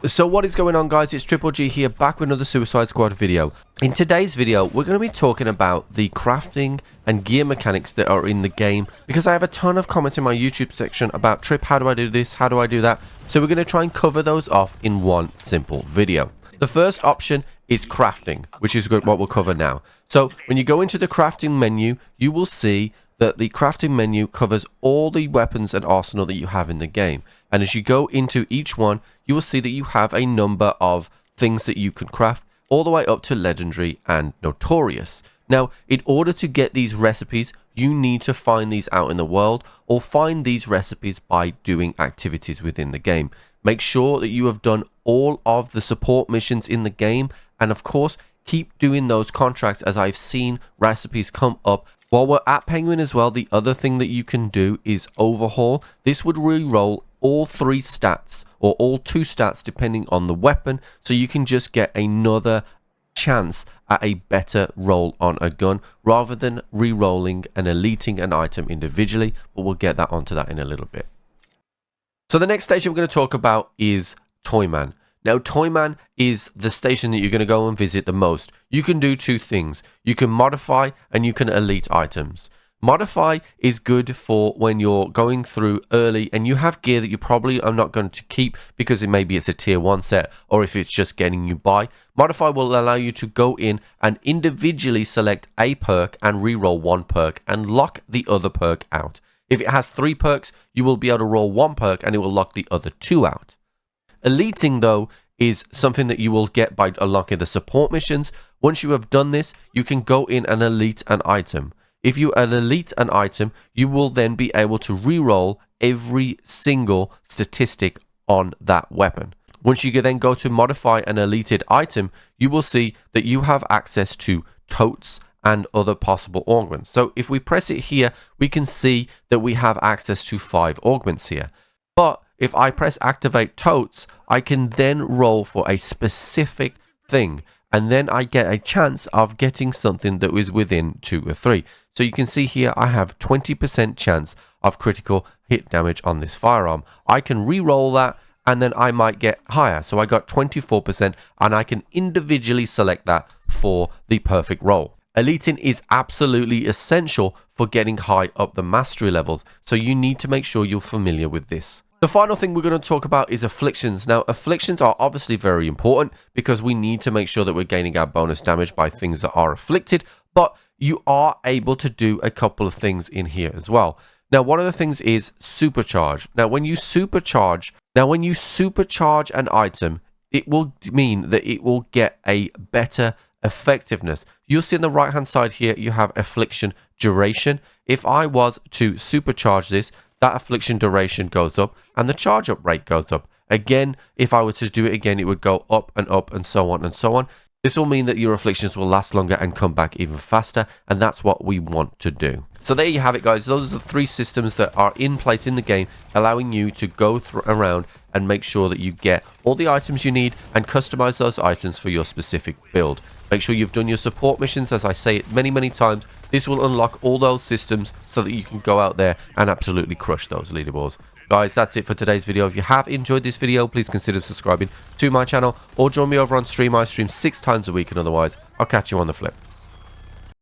So what is going on, guys? It's Triple G here, back with another Suicide Squad video. In today's video, we're going to be talking about the crafting and gear mechanics that are in the game, because I have a ton of comments in my YouTube section about, Trip, how do I do this? How do I do that? So we're going to try and cover those off in one simple video. The first option is crafting, which is what we'll cover now. So when you go into the crafting menu, you will see that the crafting menu covers all the weapons and arsenal that you have in the game. And as you go into each one, you will see that you have a number of things that you can craft, all the way up to legendary and notorious. Now, in order to get these recipes, you need to find these out in the world, or find these recipes by doing activities within the game. Make sure that you have done all of the support missions in the game, and of course, keep doing those contracts, as I've seen recipes come up. While we're at Penguin as well, the other thing that you can do is overhaul. This would re-roll all 3 stats, or all 2 stats depending on the weapon, so you can just get another chance at a better roll on a gun, rather than re-rolling and eliting an item individually. But we'll get that onto that in a little bit. So the next station we're going to talk about is Toyman. Now, Toyman is the station that you're going to go and visit the most. You can do 2 things. You can modify and you can elite items. Modify is good for when you're going through early and you have gear that you probably are not going to keep because maybe it's a tier 1 set, or if it's just getting you by. Modify will allow you to go in and individually select a perk and re-roll 1 perk and lock the other perk out. If it has 3 perks, you will be able to roll 1 perk and it will lock the other 2 out. Eliting, though, is something that you will get by unlocking the support missions. Once you have done this, you can go in and elite an item. If you elite an item, you will then be able to re-roll every single statistic on that weapon. Once you then go to modify an elited item, you will see that you have access to totes and other possible augments. So if we press it here, we can see that we have access to 5 augments here. But if I press activate totes, I can then roll for a specific thing, and then I get a chance of getting something that was within 2 or 3. So you can see here I have 20% chance of critical hit damage on this firearm. I can re-roll that and then I might get higher. So I got 24% and I can individually select that for the perfect roll. Eliting is absolutely essential for getting high up the mastery levels, so you need to make sure you're familiar with this. The final thing we're going to talk about is afflictions. Now, afflictions are obviously very important because we need to make sure that we're gaining our bonus damage by things that are afflicted, but you are able to do a couple of things in here as well. Now, one of the things is supercharge. Now, when you supercharge an item, it will mean that it will get a better effectiveness. You'll see on the right hand side here, you have affliction duration. If I was to supercharge this, that affliction duration goes up and the charge up rate goes up. Again, if I were to do it again, it would go up and so on and so on. This will mean that your afflictions will last longer and come back even faster, and that's what we want to do. So there you have it, guys. Those are the 3 systems that are in place in the game, allowing you to go around and make sure that you get all the items you need and customize those items for your specific build. Make sure you've done your support missions, as I say it many times. This will unlock all those systems so that you can go out there and absolutely crush those leaderboards. Guys, that's it for today's video. If you have enjoyed this video, please consider subscribing to my channel or join me over on stream. I stream 6 times a week, and otherwise, I'll catch you on the flip.